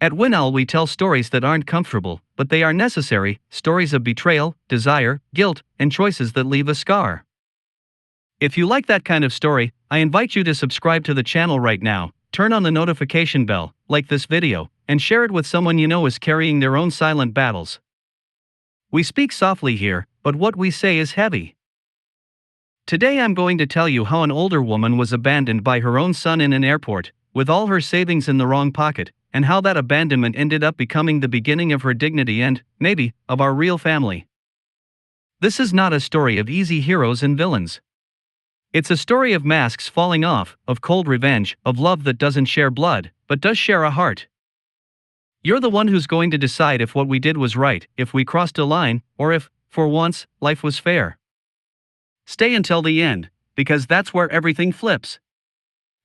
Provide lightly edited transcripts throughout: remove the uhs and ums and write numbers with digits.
At WinOwl we tell stories that aren't comfortable, but they are necessary, stories of betrayal, desire, guilt, and choices that leave a scar. If you like that kind of story, I invite you to subscribe to the channel right now, turn on the notification bell, like this video, and share it with someone you know is carrying their own silent battles. We speak softly here, but what we say is heavy. Today I'm going to tell you how an older woman was abandoned by her own son in an airport, with all her savings in the wrong pocket, and how that abandonment ended up becoming the beginning of her dignity and, maybe, of our real family. This is not a story of easy heroes and villains. It's a story of masks falling off, of cold revenge, of love that doesn't share blood, but does share a heart. You're the one who's going to decide if what we did was right, if we crossed a line, or if, for once, life was fair. Stay until the end, because that's where everything flips.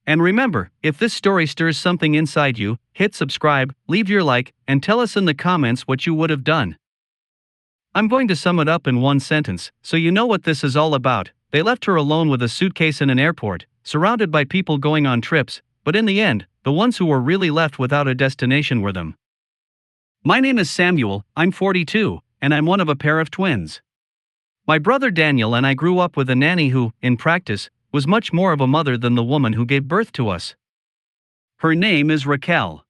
And remember, if this story stirs something inside you, hit subscribe, leave your like, and tell us in the comments what you would have done. I'm going to sum it up in one sentence, so you know what this is all about. They left her alone with a suitcase in an airport, surrounded by people going on trips, but in the end, the ones who were really left without a destination were them. My name is Samuel, I'm 42, and I'm one of a pair of twins. My brother Daniel and I grew up with a nanny who, in practice, was much more of a mother than the woman who gave birth to us. Her name is Raquel.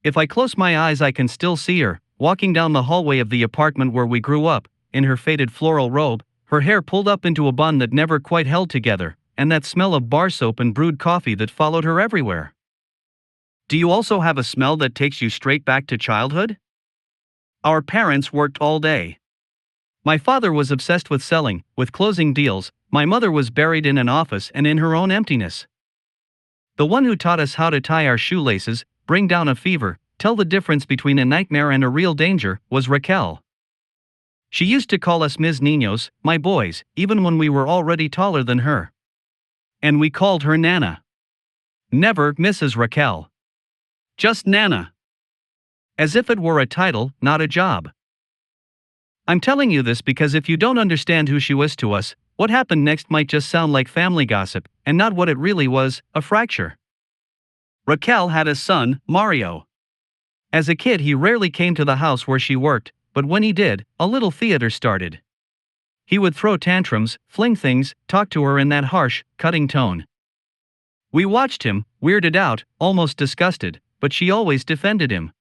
If I close my eyes I can still see her, walking down the hallway of the apartment where we grew up, in her faded floral robe, her hair pulled up into a bun that never quite held together, and that smell of bar soap and brewed coffee that followed her everywhere. Do you also have a smell that takes you straight back to childhood? Our parents worked all day. My father was obsessed with selling, with closing deals. My mother was buried in an office and in her own emptiness. The one who taught us how to tie our shoelaces, bring down a fever, tell the difference between a nightmare and a real danger, was Raquel. She used to call us Ms. Niños, my boys, even when we were already taller than her. And we called her Nana. Never Mrs. Raquel. Just Nana. As if it were a title, not a job. I'm telling you this because if you don't understand who she was to us, what happened next might just sound like family gossip, and not what it really was, a fracture. Raquel had a son, Mario. As a kid he rarely came to the house where she worked, but when he did, a little theater started. He would throw tantrums, fling things, talk to her in that harsh, cutting tone. We watched him, weirded out, almost disgusted, but she always defended him.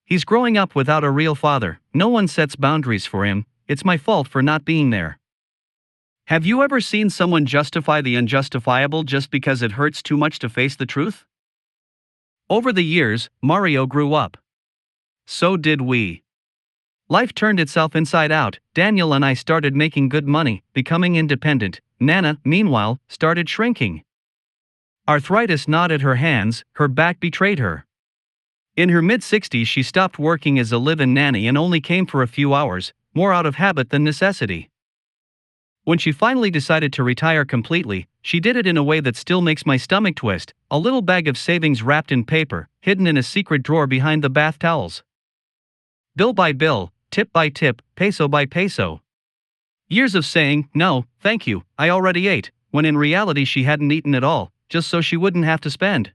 He's growing up without a real father, no one sets boundaries for him, it's my fault for not being there. Have you ever seen someone justify the unjustifiable just because it hurts too much to face the truth? Over the years, Mario grew up. So did we. Life turned itself inside out. Daniel and I started making good money, becoming independent. Nana, meanwhile, started shrinking. Arthritis gnawed at her hands, her back betrayed her. In her mid-60s she stopped working as a live-in nanny and only came for a few hours, more out of habit than necessity. When she finally decided to retire completely, she did it in a way that still makes my stomach twist, a little bag of savings wrapped in paper, hidden in a secret drawer behind the bath towels. Bill by bill, tip by tip, peso by peso. Years of saying, no, thank you, I already ate, when in reality she hadn't eaten at all, just so she wouldn't have to spend.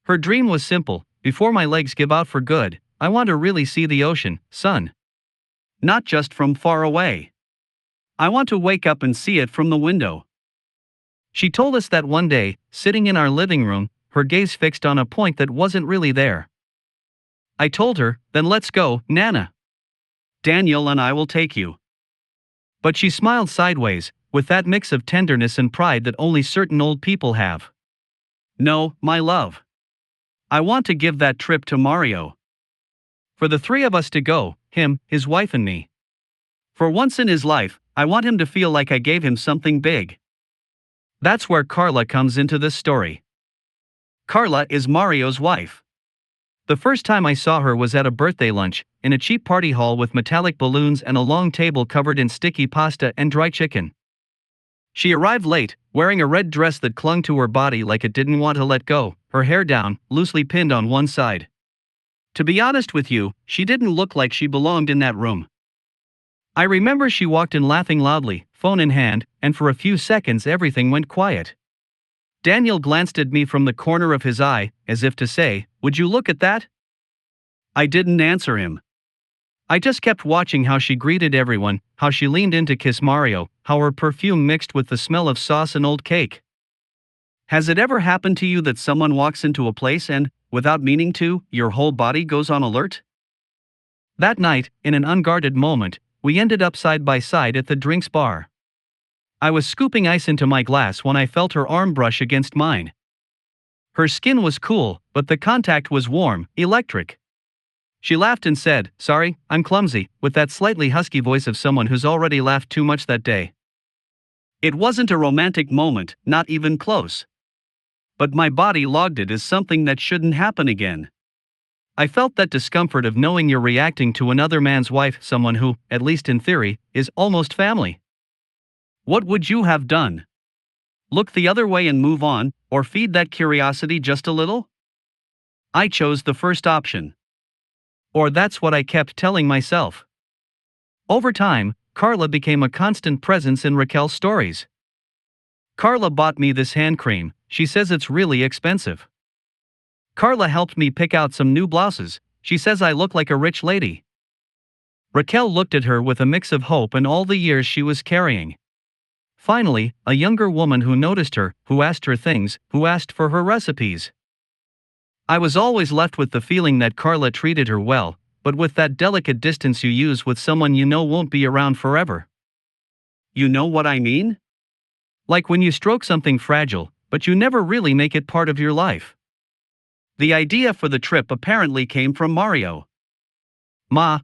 Her dream was simple: before my legs give out for good, I want to really see the ocean, sun. Not just from far away. I want to wake up and see it from the window. She told us that one day, sitting in our living room, her gaze fixed on a point that wasn't really there. I told her, then let's go, Nana. Daniel and I will take you. But she smiled sideways, with that mix of tenderness and pride that only certain old people have. No, my love. I want to give that trip to Mario. For the three of us to go, him, his wife and me. For once in his life, I want him to feel like I gave him something big. That's where Karla comes into this story. Karla is Mario's wife. The first time I saw her was at a birthday lunch, in a cheap party hall with metallic balloons and a long table covered in sticky pasta and dry chicken. She arrived late, wearing a red dress that clung to her body like it didn't want to let go, her hair down, loosely pinned on one side. To be honest with you, she didn't look like she belonged in that room. I remember she walked in laughing loudly, phone in hand, and for a few seconds everything went quiet. Daniel glanced at me from the corner of his eye, as if to say, Would you look at that? I didn't answer him. I just kept watching how she greeted everyone, how she leaned in to kiss Mario, how her perfume mixed with the smell of sauce and old cake. Has it ever happened to you that someone walks into a place and, without meaning to, your whole body goes on alert? That night, in an unguarded moment, we ended up side by side at the drinks bar. I was scooping ice into my glass when I felt her arm brush against mine. Her skin was cool, but the contact was warm, electric. She laughed and said, "Sorry, I'm clumsy," with that slightly husky voice of someone who's already laughed too much that day. It wasn't a romantic moment, not even close. But my body logged it as something that shouldn't happen again. I felt that discomfort of knowing you're reacting to another man's wife, someone who, at least in theory, is almost family. What would you have done? Look the other way and move on, or feed that curiosity just a little? I chose the first option. Or that's what I kept telling myself. Over time, Karla became a constant presence in Raquel's stories. Karla bought me this hand cream, she says it's really expensive. Karla helped me pick out some new blouses, she says I look like a rich lady. Raquel looked at her with a mix of hope and all the years she was carrying. Finally, a younger woman who noticed her, who asked her things, who asked for her recipes. I was always left with the feeling that Karla treated her well, but with that delicate distance you use with someone you know won't be around forever. You know what I mean? Like when you stroke something fragile, but you never really make it part of your life. The idea for the trip apparently came from Mario.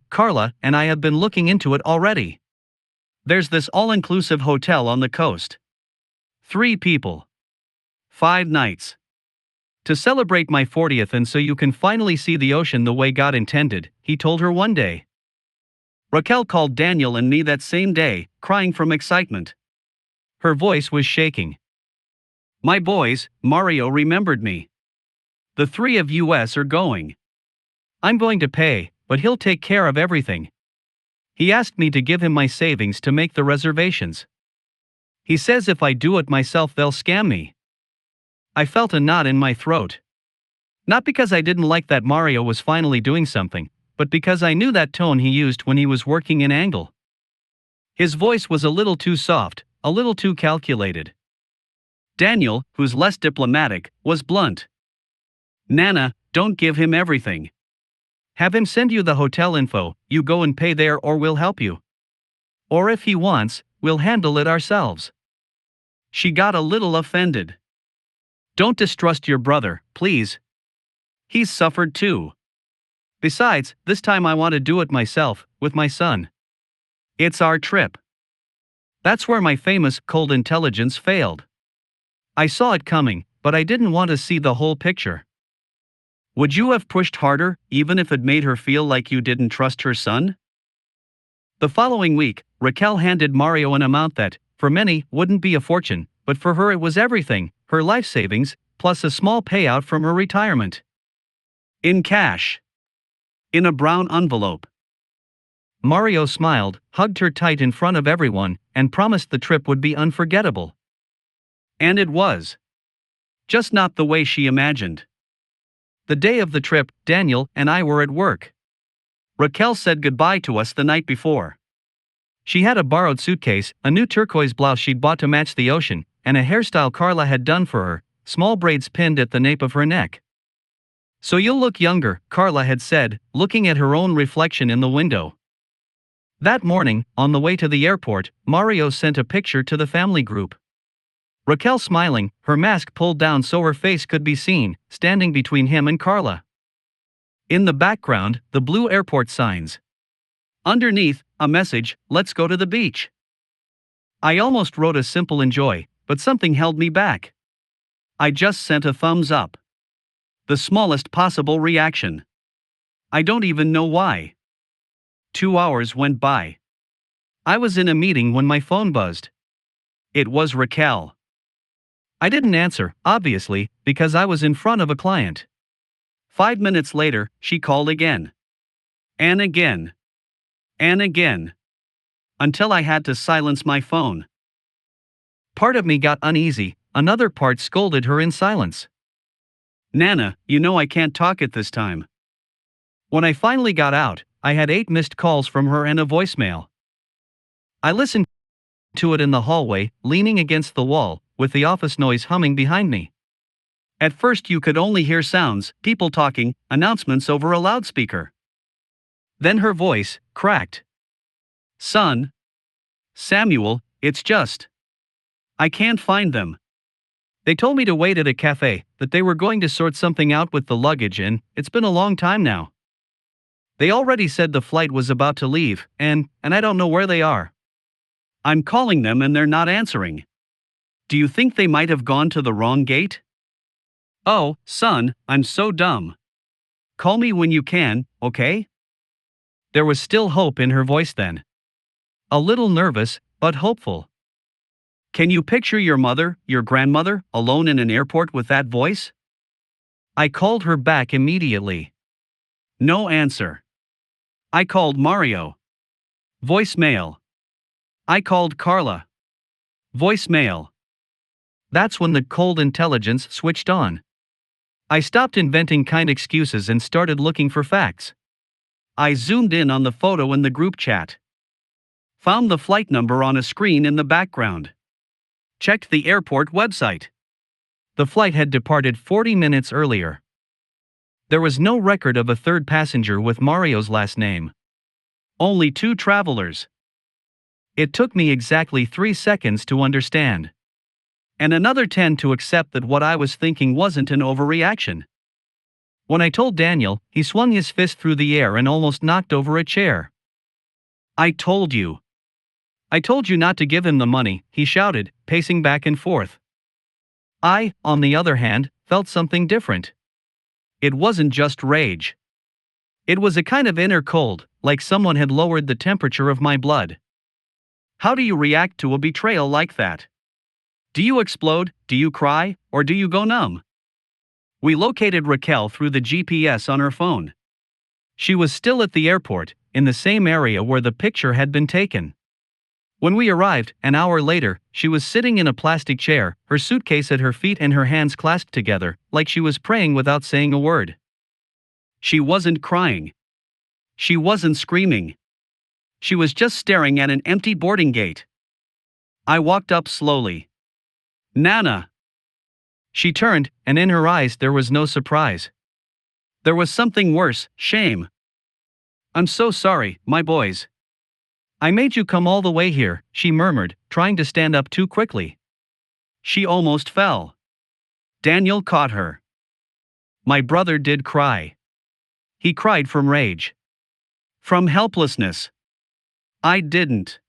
Karla and I have been looking into it already. There's this all-inclusive hotel on the coast. 3 people. 5 nights. To celebrate my 40th and so you can finally see the ocean the way God intended, he told her one day. Raquel called Daniel and me that same day, crying from excitement. Her voice was shaking. My boys, Mario remembered me. The 3 of us are going. I'm going to pay, but he'll take care of everything. He asked me to give him my savings to make the reservations. He says if I do it myself they'll scam me. I felt a knot in my throat. Not because I didn't like that Mario was finally doing something, but because I knew that tone he used when he was working an angle. His voice was a little too soft, a little too calculated. Daniel, who's less diplomatic, was blunt. Nana, don't give him everything. Have him send you the hotel info, you go and pay there or we'll help you. Or if he wants, we'll handle it ourselves. She got a little offended. Don't distrust your brother, please. He's suffered too. Besides, this time I want to do it myself, with my son. It's our trip. That's where my famous cold intelligence failed. I saw it coming, but I didn't want to see the whole picture. Would you have pushed harder, even if it made her feel like you didn't trust her son? The following week, Raquel handed Mario an amount that, for many, wouldn't be a fortune, but for her it was everything, her life savings, plus a small payout from her retirement. In cash. In a brown envelope. Mario smiled, hugged her tight in front of everyone, and promised the trip would be unforgettable. And it was. Just not the way she imagined. The day of the trip, Daniel and I were at work. Raquel said goodbye to us the night before. She had a borrowed suitcase, a new turquoise blouse she'd bought to match the ocean, and a hairstyle Karla had done for her, small braids pinned at the nape of her neck. So you'll look younger, Karla had said, looking at her own reflection in the window. That morning, on the way to the airport, Mario sent a picture to the family group. Raquel smiling, her mask pulled down so her face could be seen, standing between him and Karla. In the background, the blue airport signs. Underneath, a message, "Let's go to the beach." I almost wrote a simple enjoy, but something held me back. I just sent a thumbs up. The smallest possible reaction. I don't even know why. 2 hours went by. I was in a meeting when my phone buzzed. It was Raquel. I didn't answer, obviously, because I was in front of a client. 5 minutes later, she called again. And again. And again. Until I had to silence my phone. Part of me got uneasy, another part scolded her in silence. Nana, you know I can't talk at this time. When I finally got out, I had 8 missed calls from her and a voicemail. I listened to it in the hallway, leaning against the wall, with the office noise humming behind me. At first you could only hear sounds, people talking, announcements over a loudspeaker. Then her voice cracked. Son. Samuel, it's just. I can't find them. They told me to wait at a cafe, that they were going to sort something out with the luggage and it's been a long time now. They already said the flight was about to leave, and I don't know where they are. I'm calling them and they're not answering. Do you think they might have gone to the wrong gate? Oh, son, I'm so dumb. Call me when you can, okay? There was still hope in her voice then. A little nervous, but hopeful. Can you picture your mother, your grandmother, alone in an airport with that voice? I called her back immediately. No answer. I called Mario. Voicemail. I called Karla. Voicemail. That's when the cold intelligence switched on. I stopped inventing kind excuses and started looking for facts. I zoomed in on the photo in the group chat. Found the flight number on a screen in the background. Checked the airport website. The flight had departed 40 minutes earlier. There was no record of a third passenger with Mario's last name. Only 2 travelers. It took me exactly 3 seconds to understand. And another 10 to accept that what I was thinking wasn't an overreaction. When I told Daniel, he swung his fist through the air and almost knocked over a chair. I told you. I told you not to give him the money, he shouted, pacing back and forth. I, on the other hand, felt something different. It wasn't just rage. It was a kind of inner cold, like someone had lowered the temperature of my blood. How do you react to a betrayal like that? Do you explode, do you cry, or do you go numb? We located Raquel through the GPS on her phone. She was still at the airport, in the same area where the picture had been taken. When we arrived, an hour later, she was sitting in a plastic chair, her suitcase at her feet and her hands clasped together, like she was praying without saying a word. She wasn't crying. She wasn't screaming. She was just staring at an empty boarding gate. I walked up slowly. Nana. She turned, and in her eyes there was no surprise. There was something worse, shame. I'm so sorry, my boys. I made you come all the way here, she murmured, trying to stand up too quickly. She almost fell. Daniel caught her. My brother did cry. He cried from rage. From helplessness. I didn't.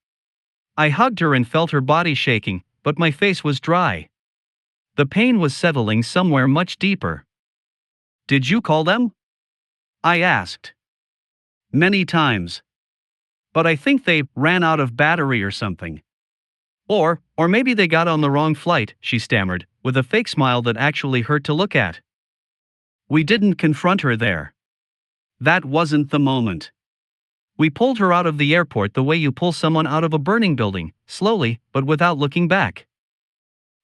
I hugged her and felt her body shaking, but my face was dry. The pain was settling somewhere much deeper. Did you call them? I asked. Many times. But I think they ran out of battery or something. Or maybe they got on the wrong flight, she stammered, with a fake smile that actually hurt to look at. We didn't confront her there. That wasn't the moment. We pulled her out of the airport the way you pull someone out of a burning building, slowly, but without looking back.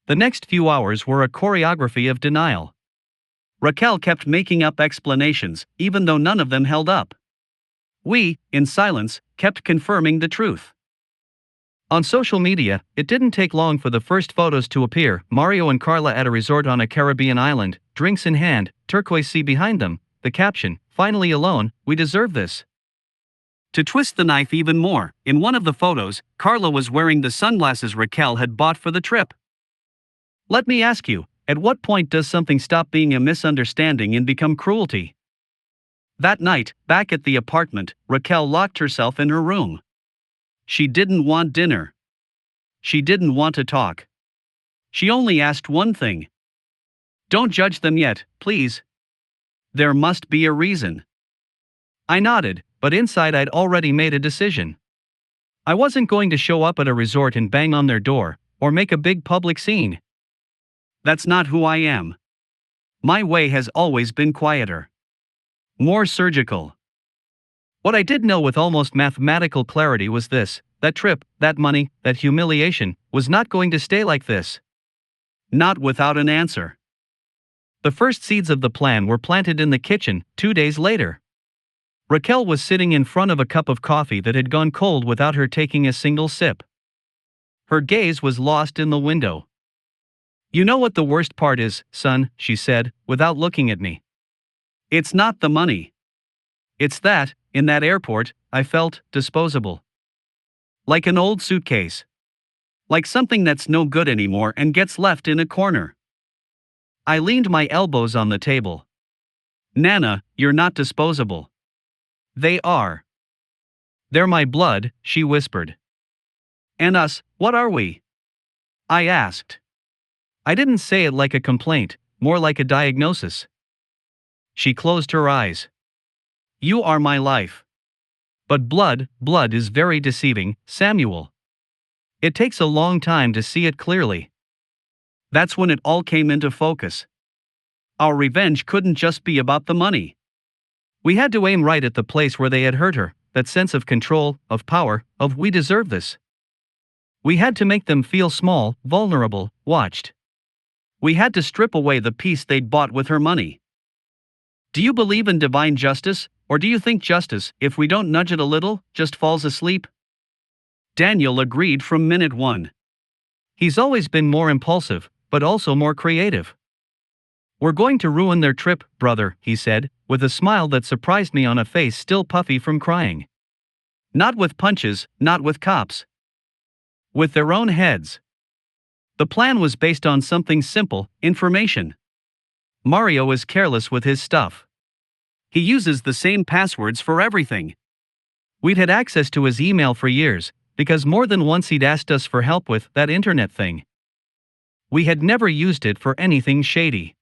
The next few hours were a choreography of denial. Raquel kept making up explanations, even though none of them held up. We, in silence, kept confirming the truth. On social media, it didn't take long for the first photos to appear. Mario and Karla at a resort on a Caribbean island, drinks in hand, turquoise sea behind them, the caption, "Finally alone, we deserve this." To twist the knife even more, in one of the photos, Karla was wearing the sunglasses Raquel had bought for the trip. Let me ask you, at what point does something stop being a misunderstanding and become cruelty? That night, back at the apartment, Raquel locked herself in her room. She didn't want dinner. She didn't want to talk. She only asked one thing. Don't judge them yet, please. There must be a reason. I nodded, but inside I'd already made a decision. I wasn't going to show up at a resort and bang on their door, or make a big public scene. That's not who I am. My way has always been quieter. More surgical. What I did know with almost mathematical clarity was this: that trip, that money, that humiliation, was not going to stay like this. Not without an answer. The first seeds of the plan were planted in the kitchen 2 days later. Raquel was sitting in front of a cup of coffee that had gone cold without her taking a single sip. Her gaze was lost in the window. "You know what the worst part is, son," she said, without looking at me. "It's not the money. It's that, in that airport, I felt disposable. Like an old suitcase. Like something that's no good anymore and gets left in a corner." I leaned my elbows on the table. "Nana, you're not disposable. They are. They're my blood," she whispered. "And us, what are we?" I asked. I didn't say it like a complaint, more like a diagnosis. She closed her eyes. "You are my life. But blood is very deceiving, Samuel. It takes a long time to see it clearly." That's when it all came into focus. Our revenge couldn't just be about the money. We had to aim right at the place where they had hurt her, that sense of control, of power, of "we deserve this." We had to make them feel small, vulnerable, watched. We had to strip away the peace they'd bought with her money. Do you believe in divine justice, or do you think justice, if we don't nudge it a little, just falls asleep? Daniel agreed from minute one. He's always been more impulsive, but also more creative. "We're going to ruin their trip, brother," he said, with a smile that surprised me on a face still puffy from crying. "Not with punches, not with cops. With their own heads." The plan was based on something simple: information. Mario is careless with his stuff. He uses the same passwords for everything. We'd had access to his email for years, because more than once he'd asked us for help with that internet thing. We had never used it for anything shady.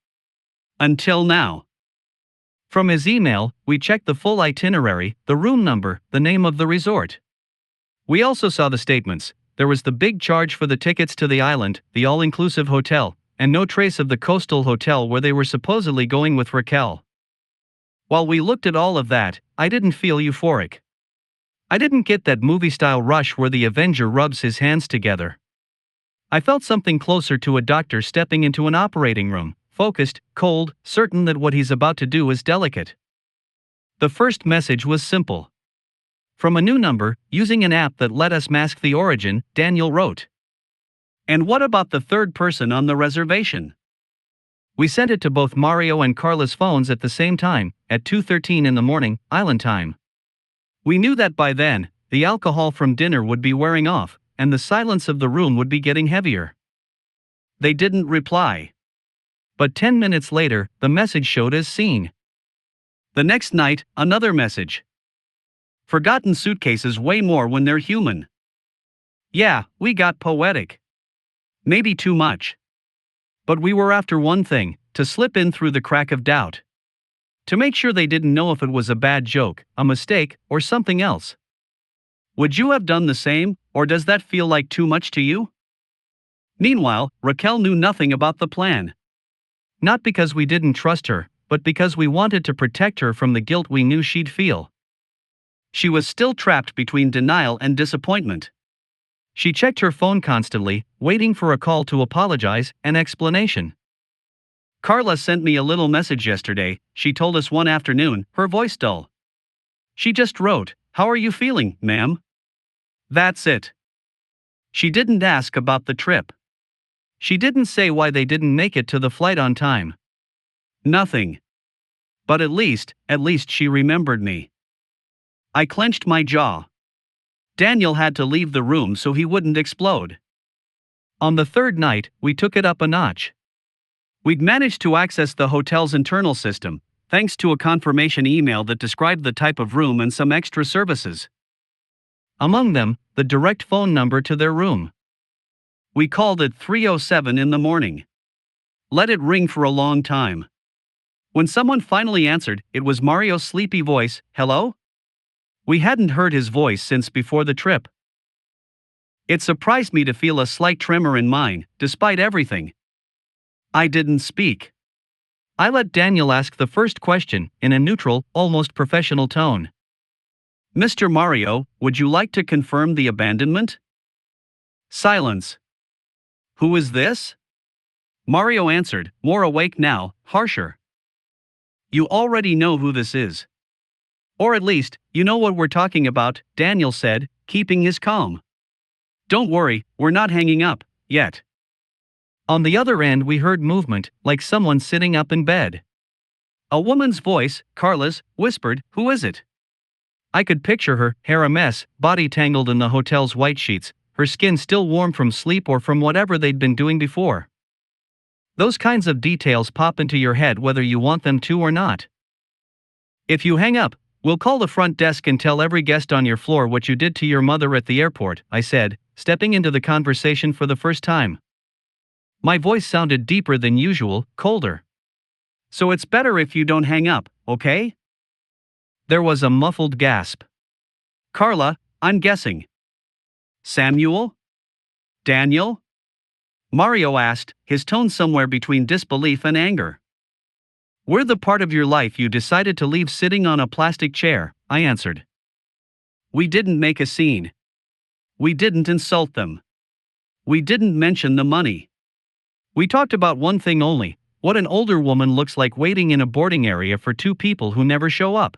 Until now. From his email, we checked the full itinerary, the room number, the name of the resort. We also saw the statements. There was the big charge for the tickets to the island, the all-inclusive hotel, and no trace of the coastal hotel where they were supposedly going with Raquel. While we looked at all of that, I didn't feel euphoric. I didn't get that movie-style rush where the Avenger rubs his hands together. I felt something closer to a doctor stepping into an operating room, focused, cold, certain that what he's about to do is delicate. The first message was simple. From a new number, using an app that let us mask the origin, Daniel wrote. "And what about the third person on the reservation?" We sent it to both Mario and Karla's phones at the same time, at 2:13 in the morning, island time. We knew that by then, the alcohol from dinner would be wearing off, and the silence of the room would be getting heavier. They didn't reply. But 10 minutes later, the message showed as seen. The next night, another message. "Forgotten suitcases weigh more when they're human." Yeah, we got poetic. Maybe too much. But we were after one thing: to slip in through the crack of doubt. To make sure they didn't know if it was a bad joke, a mistake, or something else. Would you have done the same, or does that feel like too much to you? Meanwhile, Raquel knew nothing about the plan. Not because we didn't trust her, but because we wanted to protect her from the guilt we knew she'd feel. She was still trapped between denial and disappointment. She checked her phone constantly, waiting for a call to apologize, an explanation. "Karla sent me a little message yesterday," she told us one afternoon, her voice dull. "She just wrote, 'How are you feeling, ma'am?' That's it." She didn't ask about the trip. She didn't say why they didn't make it to the flight on time. Nothing. But at least she remembered me. I clenched my jaw. Daniel had to leave the room so he wouldn't explode. On the third night, we took it up a notch. We'd managed to access the hotel's internal system, thanks to a confirmation email that described the type of room and some extra services. Among them, the direct phone number to their room. We called it 3:07 in the morning. Let it ring for a long time. When someone finally answered, it was Mario's sleepy voice. "Hello?" We hadn't heard his voice since before the trip. It surprised me to feel a slight tremor in mine, despite everything. I didn't speak. I let Daniel ask the first question, in a neutral, almost professional tone. "Mr. Mario, would you like to confirm the abandonment?" Silence. "Who is this?" Mario answered, more awake now, harsher. You already know who this is. Or at least, you know what we're talking about, Daniel said, keeping his calm. Don't worry, we're not hanging up, yet. On the other end, we heard movement, like someone sitting up in bed. A woman's voice, Karla's, whispered, "Who is it?" I could picture her, hair a mess, body tangled in the hotel's white sheets, her skin still warm from sleep or from whatever they'd been doing before. Those kinds of details pop into your head whether you want them to or not. If you hang up, we'll call the front desk and tell every guest on your floor what you did to your mother at the airport, I said, stepping into the conversation for the first time. My voice sounded deeper than usual, colder. So it's better if you don't hang up, okay? There was a muffled gasp. Karla, I'm guessing. Samuel? Daniel? Mario asked, his tone somewhere between disbelief and anger. We're the part of your life you decided to leave sitting on a plastic chair, I answered. We didn't make a scene. We didn't insult them. We didn't mention the money. We talked about one thing only, what an older woman looks like waiting in a boarding area for two people who never show up.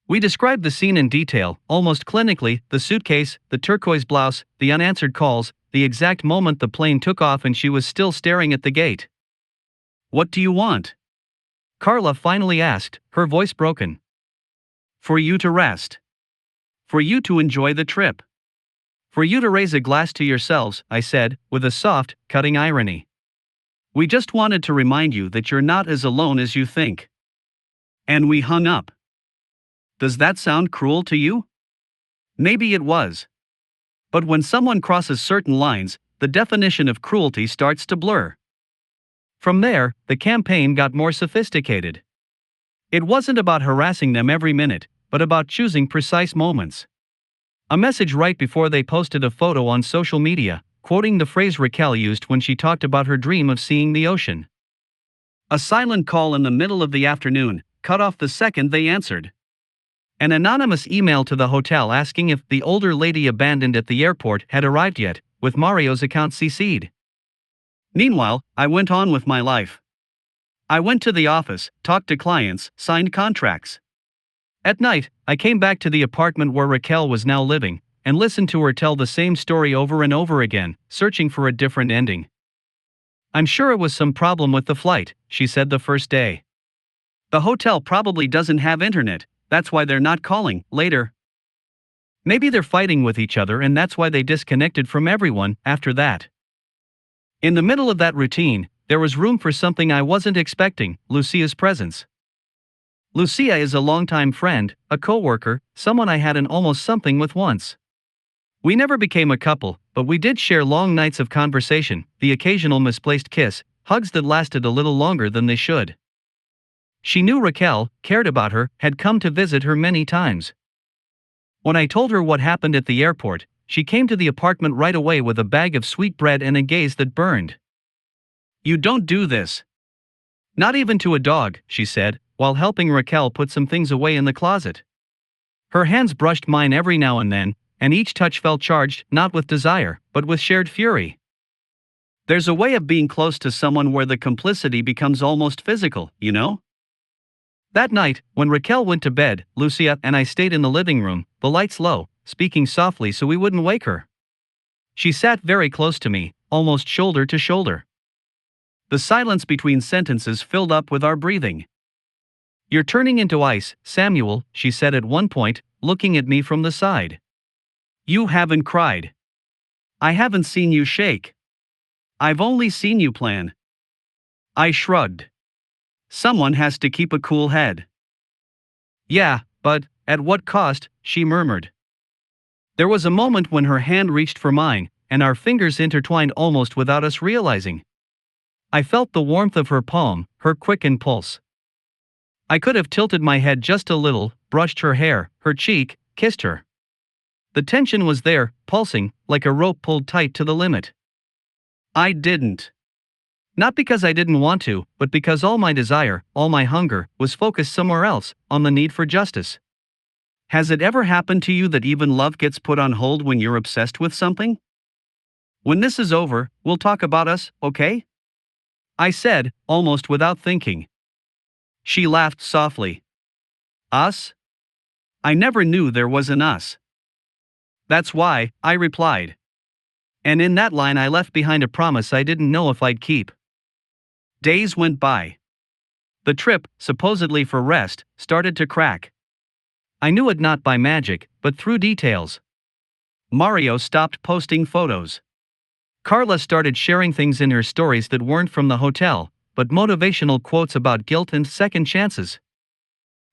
We described the scene in detail, almost clinically, the suitcase, the turquoise blouse, the unanswered calls, the exact moment the plane took off and she was still staring at the gate. What do you want? Karla finally asked, her voice broken. For you to rest. For you to enjoy the trip. For you to raise a glass to yourselves, I said, with a soft, cutting irony. We just wanted to remind you that you're not as alone as you think. And we hung up. Does that sound cruel to you? Maybe it was. But when someone crosses certain lines, the definition of cruelty starts to blur. From there, the campaign got more sophisticated. It wasn't about harassing them every minute, but about choosing precise moments. A message right before they posted a photo on social media, quoting the phrase Raquel used when she talked about her dream of seeing the ocean. A silent call in the middle of the afternoon, cut off the second they answered. An anonymous email to the hotel asking if the older lady abandoned at the airport had arrived yet, with Mario's account CC'd. Meanwhile, I went on with my life. I went to the office, talked to clients, signed contracts. At night, I came back to the apartment where Raquel was now living, and listened to her tell the same story over and over again, searching for a different ending. I'm sure it was some problem with the flight, she said the first day. The hotel probably doesn't have internet, that's why they're not calling, later. Maybe they're fighting with each other and that's why they disconnected from everyone after that. In the middle of that routine, there was room for something I wasn't expecting, Lucia's presence. Lucia is a longtime friend, a co-worker, someone I had an almost something with once. We never became a couple, but we did share long nights of conversation, the occasional misplaced kiss, hugs that lasted a little longer than they should. She knew Raquel, cared about her, had come to visit her many times. When I told her what happened at the airport, she came to the apartment right away with a bag of sweetbread and a gaze that burned. You don't do this. Not even to a dog, she said, while helping Raquel put some things away in the closet. Her hands brushed mine every now and then, and each touch felt charged, not with desire, but with shared fury. There's a way of being close to someone where the complicity becomes almost physical, you know? That night, when Raquel went to bed, Lucia and I stayed in the living room, the lights low, speaking softly so we wouldn't wake her. She sat very close to me, almost shoulder to shoulder. The silence between sentences filled up with our breathing. You're turning into ice, Samuel, she said at one point, looking at me from the side. You haven't cried. I haven't seen you shake. I've only seen you plan. I shrugged. Someone has to keep a cool head. Yeah, but at what cost, she murmured. There was a moment when her hand reached for mine, and our fingers intertwined almost without us realizing. I felt the warmth of her palm, her quickened pulse. I could have tilted my head just a little, brushed her hair, her cheek, kissed her. The tension was there, pulsing, like a rope pulled tight to the limit. I didn't. Not because I didn't want to, but because all my desire, all my hunger, was focused somewhere else, on the need for justice. Has it ever happened to you that even love gets put on hold when you're obsessed with something? When this is over, we'll talk about us, okay? I said, almost without thinking. She laughed softly. Us? I never knew there was an us. That's why, I replied. And in that line I left behind a promise I didn't know if I'd keep. Days went by. The trip, supposedly for rest, started to crack. I knew it not by magic, but through details. Mario stopped posting photos. Karla started sharing things in her stories that weren't from the hotel, but motivational quotes about guilt and second chances.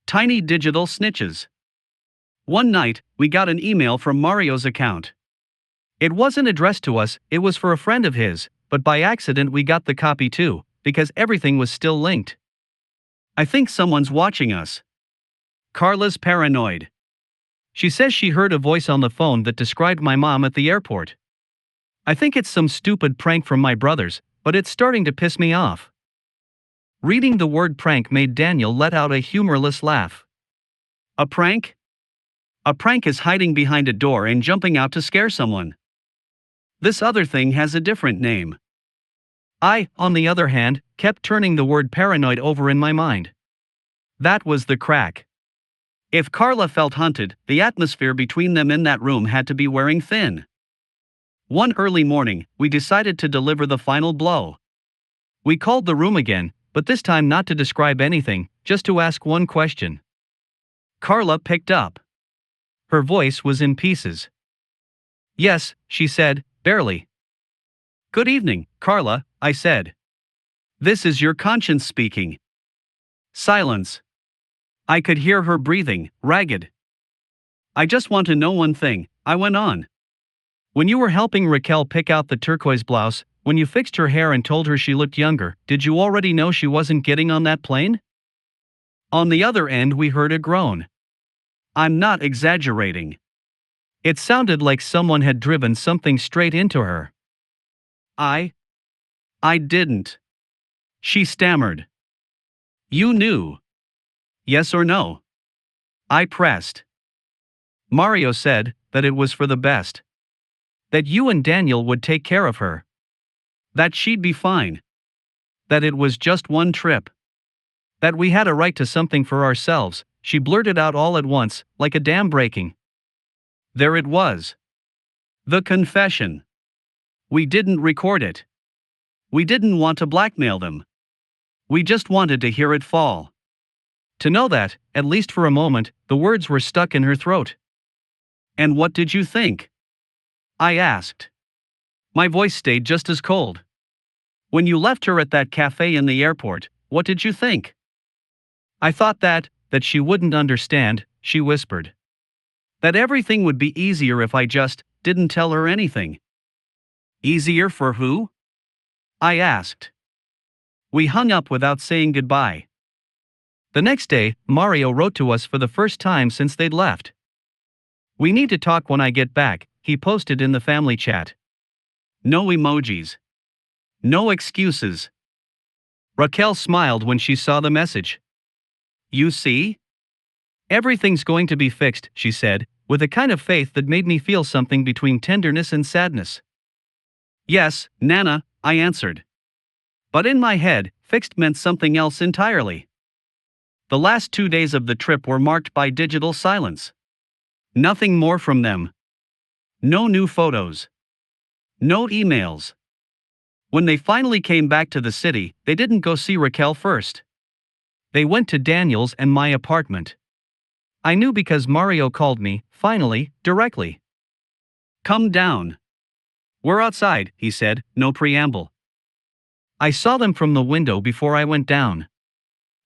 Tiny digital snitches. One night, we got an email from Mario's account. It wasn't addressed to us, it was for a friend of his, but by accident we got the copy too, because everything was still linked. I think someone's watching us. Karla's paranoid. She says she heard a voice on the phone that described my mom at the airport. I think it's some stupid prank from my brothers, but it's starting to piss me off. Reading the word prank made Daniel let out a humorless laugh. A prank? A prank is hiding behind a door and jumping out to scare someone. This other thing has a different name. I, on the other hand, kept turning the word paranoid over in my mind. That was the crack. If Karla felt hunted, the atmosphere between them in that room had to be wearing thin. One early morning, we decided to deliver the final blow. We called the room again, but this time not to describe anything, just to ask one question. Karla picked up. Her voice was in pieces. Yes, she said, barely. Good evening, Karla, I said. This is your conscience speaking. Silence. I could hear her breathing, ragged. I just want to know one thing, I went on. When you were helping Raquel pick out the turquoise blouse, when you fixed her hair and told her she looked younger, did you already know she wasn't getting on that plane? On the other end we heard a groan. I'm not exaggerating. It sounded like someone had driven something straight into her. I didn't. She stammered. You knew. Yes or no? I pressed. Mario said that it was for the best. That you and Daniel would take care of her. That she'd be fine. That it was just one trip. That we had a right to something for ourselves, she blurted out all at once, like a dam breaking. There it was. The confession. We didn't record it. We didn't want to blackmail them. We just wanted to hear it fall. To know that, at least for a moment, the words were stuck in her throat. And what did you think? I asked. My voice stayed just as cold. When you left her at that cafe in the airport, what did you think? I thought that she wouldn't understand, she whispered. That everything would be easier if I just didn't tell her anything. Easier for who? I asked. We hung up without saying goodbye. The next day, Mario wrote to us for the first time since they'd left. We need to talk when I get back, he posted in the family chat. No emojis. No excuses. Raquel smiled when she saw the message. You see? Everything's going to be fixed, she said, with a kind of faith that made me feel something between tenderness and sadness. Yes, Nana, I answered. But in my head, fixed meant something else entirely. The last 2 days of the trip were marked by digital silence. Nothing more from them. No new photos. No emails. When they finally came back to the city, they didn't go see Raquel first. They went to Daniel's and my apartment. I knew because Mario called me, finally, directly. Come down. We're outside, he said, no preamble. I saw them from the window before I went down.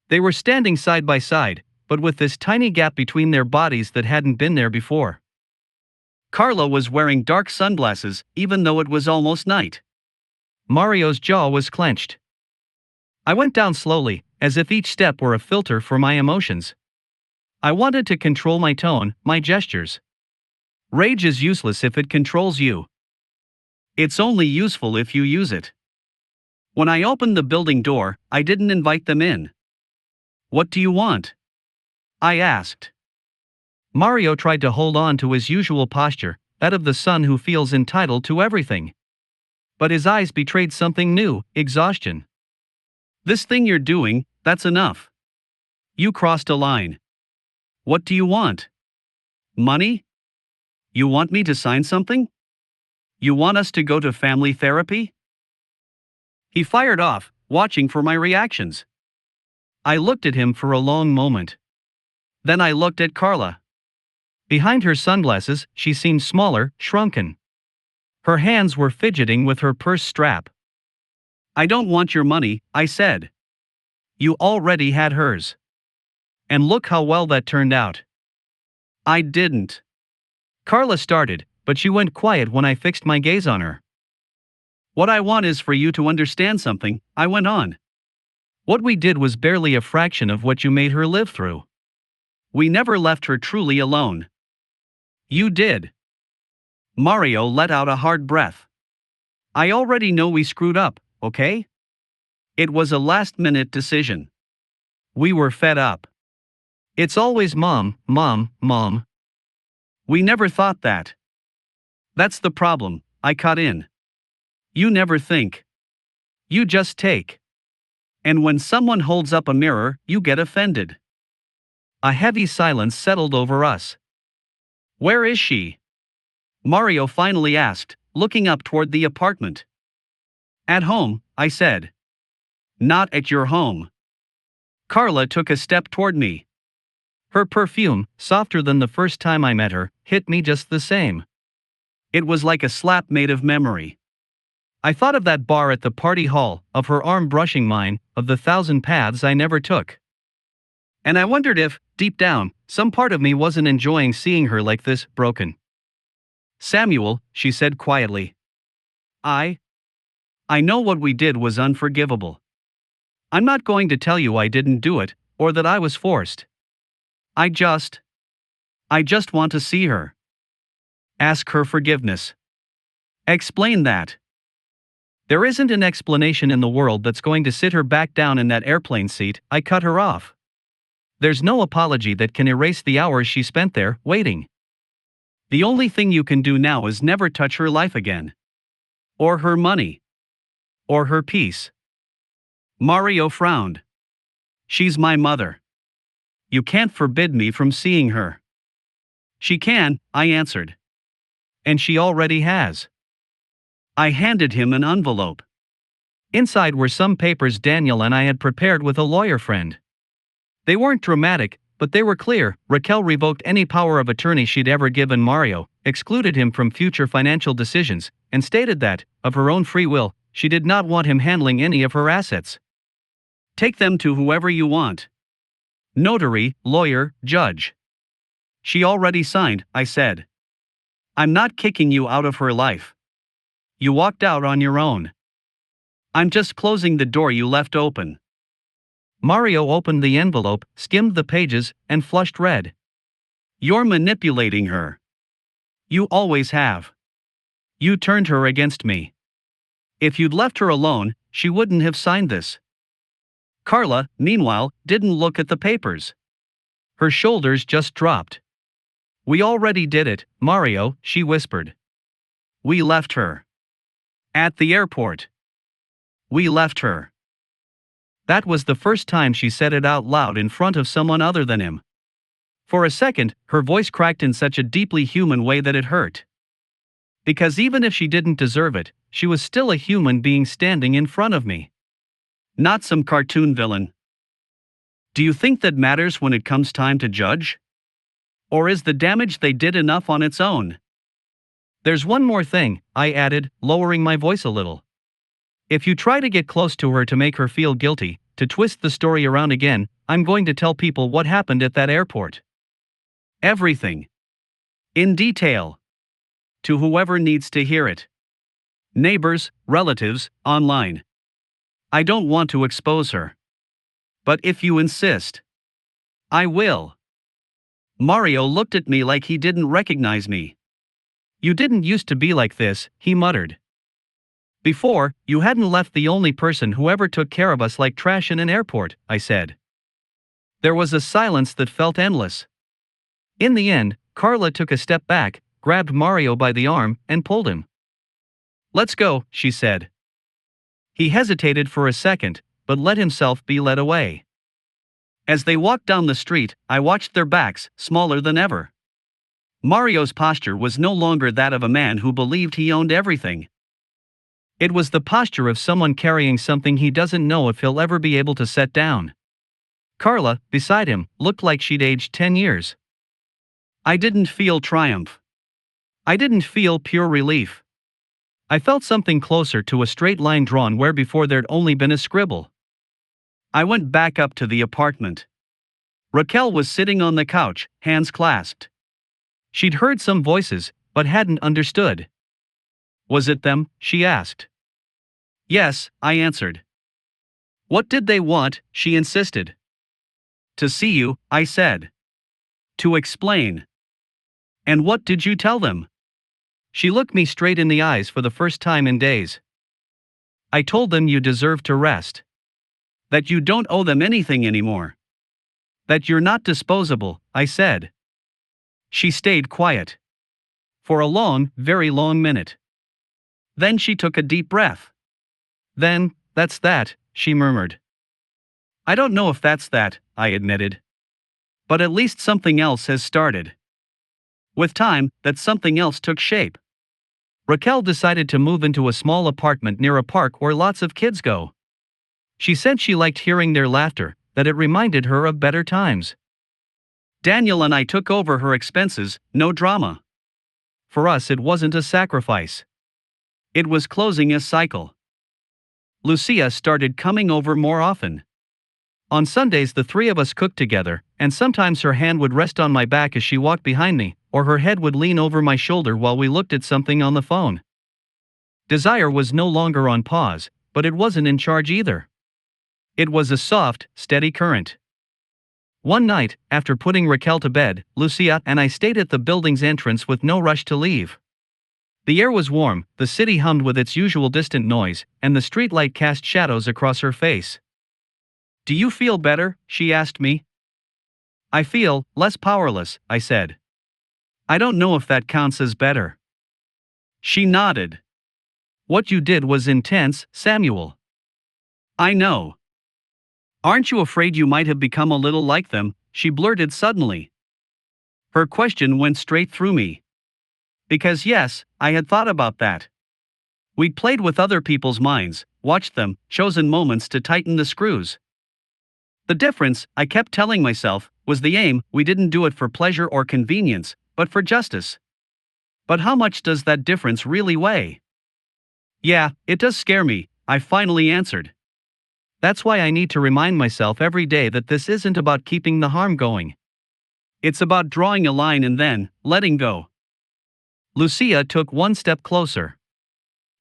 They were standing side by side, but with this tiny gap between their bodies that hadn't been there before. Karla was wearing dark sunglasses, even though it was almost night. Mario's jaw was clenched. I went down slowly, as if each step were a filter for my emotions. I wanted to control my tone, my gestures. Rage is useless if it controls you. It's only useful if you use it. When I opened the building door, I didn't invite them in. What do you want? I asked. Mario tried to hold on to his usual posture, that of the son who feels entitled to everything. But his eyes betrayed something new, exhaustion. This thing you're doing, that's enough. You crossed a line. What do you want? Money? You want me to sign something? You want us to go to family therapy? He fired off, watching for my reactions. I looked at him for a long moment. Then I looked at Karla. Behind her sunglasses, she seemed smaller, shrunken. Her hands were fidgeting with her purse strap. I don't want your money, I said. You already had hers. And look how well that turned out. I didn't. Karla started, but she went quiet when I fixed my gaze on her. What I want is for you to understand something, I went on. What we did was barely a fraction of what you made her live through. We never left her truly alone. You did. Mario let out a hard breath. I already know we screwed up, okay? It was a last-minute decision. We were fed up. It's always mom, mom, mom. We never thought that. That's the problem, I cut in. You never think. You just take. And when someone holds up a mirror, you get offended. A heavy silence settled over us. Where is she? Mario finally asked, looking up toward the apartment. At home, I said. Not at your home. Karla took a step toward me. Her perfume, softer than the first time I met her, hit me just the same. It was like a slap made of memory. I thought of that bar at the party hall, of her arm brushing mine, of the 1,000 paths I never took. And I wondered if, deep down, some part of me wasn't enjoying seeing her like this, broken. Samuel, she said quietly. I know what we did was unforgivable. I'm not going to tell you I didn't do it, or that I was forced. I just want to see her. Ask her forgiveness. Explain that. There isn't an explanation in the world that's going to sit her back down in that airplane seat, I cut her off. There's no apology that can erase the hours she spent there, waiting. The only thing you can do now is never touch her life again. Or her money. Or her peace. Mario frowned. She's my mother. You can't forbid me from seeing her. She can, I answered. And she already has. I handed him an envelope. Inside were some papers Daniel and I had prepared with a lawyer friend. They weren't dramatic, but they were clear. Raquel revoked any power of attorney she'd ever given Mario, excluded him from future financial decisions, and stated that, of her own free will, she did not want him handling any of her assets. Take them to whoever you want. Notary, lawyer, judge. She already signed, I said. I'm not kicking you out of her life. You walked out on your own. I'm just closing the door you left open. Mario opened the envelope, skimmed the pages, and flushed red. You're manipulating her. You always have. You turned her against me. If you'd left her alone, she wouldn't have signed this. Karla, meanwhile, didn't look at the papers. Her shoulders just dropped. We already did it, Mario, she whispered. We left her. At the airport. We left her. That was the first time she said it out loud in front of someone other than him. For a second, her voice cracked in such a deeply human way that it hurt. Because even if she didn't deserve it, she was still a human being standing in front of me. Not some cartoon villain. Do you think that matters when it comes time to judge? Or is the damage they did enough on its own? There's one more thing, I added, lowering my voice a little. If you try to get close to her to make her feel guilty, to twist the story around again, I'm going to tell people what happened at that airport. Everything. In detail. To whoever needs to hear it. Neighbors, relatives, online. I don't want to expose her. But if you insist, I will. Mario looked at me like he didn't recognize me. You didn't used to be like this, he muttered. Before, you hadn't left the only person who ever took care of us like trash in an airport, I said. There was a silence that felt endless. In the end, Karla took a step back, grabbed Mario by the arm, and pulled him. Let's go, she said. He hesitated for a second, but let himself be led away. As they walked down the street, I watched their backs, smaller than ever. Mario's posture was no longer that of a man who believed he owned everything. It was the posture of someone carrying something he doesn't know if he'll ever be able to set down. Karla, beside him, looked like she'd aged 10 years. I didn't feel triumph. I didn't feel pure relief. I felt something closer to a straight line drawn where before there'd only been a scribble. I went back up to the apartment. Raquel was sitting on the couch, hands clasped. She'd heard some voices, but hadn't understood. Was it them? She asked. Yes, I answered. What did they want? She insisted. To see you, I said. To explain. And what did you tell them? She looked me straight in the eyes for the first time in days. I told them you deserve to rest. That you don't owe them anything anymore. That you're not disposable, I said. She stayed quiet. For a long, very long minute. Then she took a deep breath. Then, that's that, she murmured. I don't know if that's that, I admitted. But at least something else has started. With time, that something else took shape. Raquel decided to move into a small apartment near a park where lots of kids go. She said she liked hearing their laughter, that it reminded her of better times. Daniel and I took over her expenses, no drama. For us, it wasn't a sacrifice. It was closing a cycle. Lucia started coming over more often. On Sundays, the three of us cooked together, and sometimes her hand would rest on my back as she walked behind me, or her head would lean over my shoulder while we looked at something on the phone. Desire was no longer on pause, but it wasn't in charge either. It was a soft, steady current. One night, after putting Raquel to bed, Lucia and I stayed at the building's entrance with no rush to leave. The air was warm, the city hummed with its usual distant noise, and the streetlight cast shadows across her face. Do you feel better? She asked me. I feel less powerless, I said. I don't know if that counts as better. She nodded. What you did was intense, Samuel. I know. Aren't you afraid you might have become a little like them? She blurted suddenly. Her question went straight through me. Because yes, I had thought about that. We'd played with other people's minds, watched them, chosen moments to tighten the screws. The difference, I kept telling myself, was the aim. We didn't do it for pleasure or convenience, but for justice. But how much does that difference really weigh? Yeah, it does scare me, I finally answered. That's why I need to remind myself every day that this isn't about keeping the harm going. It's about drawing a line and then letting go. Lucia took one step closer.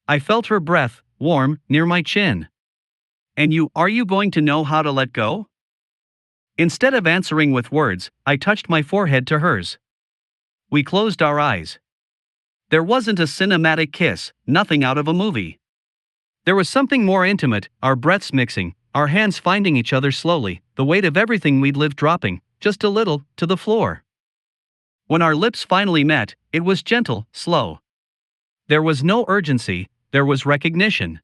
I felt her breath, warm, near my chin. And are you going to know how to let go? Instead of answering with words, I touched my forehead to hers. We closed our eyes. There wasn't a cinematic kiss, nothing out of a movie. There was something more intimate, our breaths mixing, our hands finding each other slowly, the weight of everything we'd lived dropping, just a little, to the floor. When our lips finally met, it was gentle, slow. There was no urgency, there was recognition.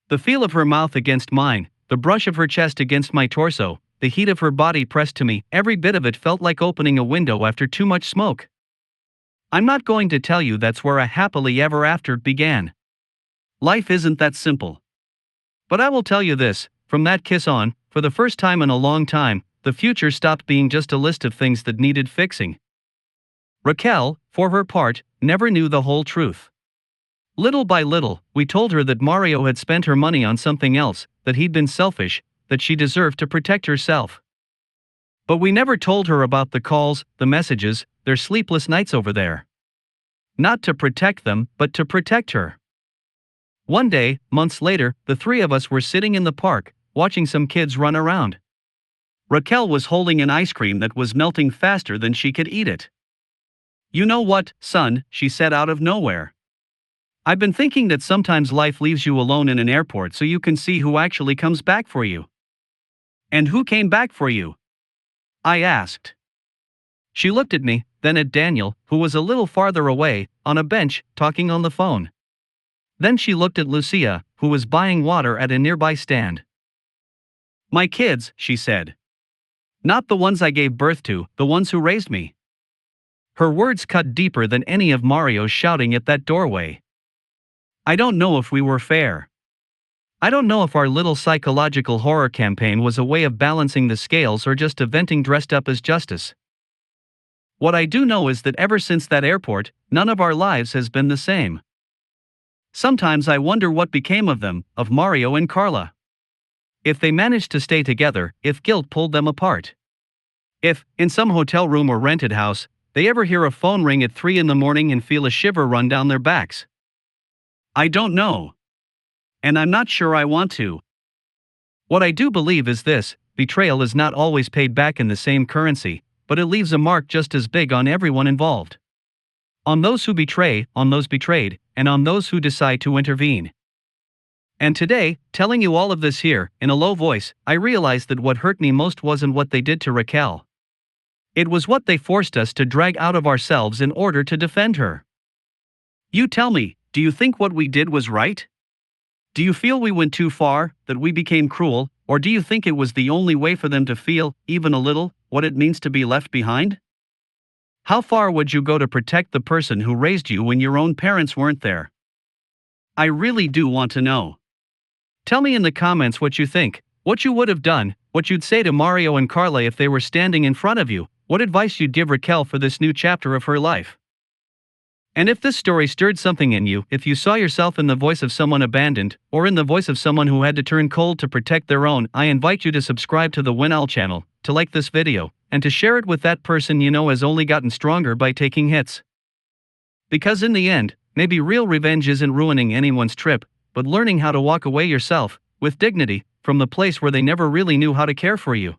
The feel of her mouth against mine, the brush of her chest against my torso, the heat of her body pressed to me, every bit of it felt like opening a window after too much smoke. I'm not going to tell you that's where a happily ever after began. Life isn't that simple. But I will tell you this, from that kiss on, for the first time in a long time, the future stopped being just a list of things that needed fixing. Raquel, for her part, never knew the whole truth. Little by little, we told her that Mario had spent her money on something else, that he'd been selfish, that she deserved to protect herself. But we never told her about the calls, the messages, their sleepless nights over there. Not to protect them, but to protect her. One day, months later, the three of us were sitting in the park, watching some kids run around. Raquel was holding an ice cream that was melting faster than she could eat it. You know what, son, she said out of nowhere. I've been thinking that sometimes life leaves you alone in an airport so you can see who actually comes back for you. And who came back for you? I asked. She looked at me, then at Daniel, who was a little farther away, on a bench, talking on the phone. Then she looked at Lucia, who was buying water at a nearby stand. My kids, she said. Not the ones I gave birth to, the ones who raised me. Her words cut deeper than any of Mario's shouting at that doorway. I don't know if we were fair. I don't know if our little psychological horror campaign was a way of balancing the scales or just a venting dressed up as justice. What I do know is that ever since that airport, none of our lives has been the same. Sometimes I wonder what became of them, of Mario and Karla. If they managed to stay together, if guilt pulled them apart. If, in some hotel room or rented house, they ever hear a phone ring at 3 in the morning and feel a shiver run down their backs. I don't know. And I'm not sure I want to. What I do believe is this: betrayal is not always paid back in the same currency, but it leaves a mark just as big on everyone involved. On those who betray, on those betrayed, and on those who decide to intervene. And today, telling you all of this here, in a low voice, I realized that what hurt me most wasn't what they did to Raquel. It was what they forced us to drag out of ourselves in order to defend her. You tell me, do you think what we did was right? Do you feel we went too far, that we became cruel, or do you think it was the only way for them to feel, even a little, what it means to be left behind? How far would you go to protect the person who raised you when your own parents weren't there? I really do want to know. Tell me in the comments what you think, what you would have done, what you'd say to Mario and Karla if they were standing in front of you, what advice you'd give Raquel for this new chapter of her life. And if this story stirred something in you, if you saw yourself in the voice of someone abandoned, or in the voice of someone who had to turn cold to protect their own, I invite you to subscribe to the WinOwl channel, to like this video, and to share it with that person you know has only gotten stronger by taking hits. Because in the end, maybe real revenge isn't ruining anyone's trip, but learning how to walk away yourself, with dignity, from the place where they never really knew how to care for you.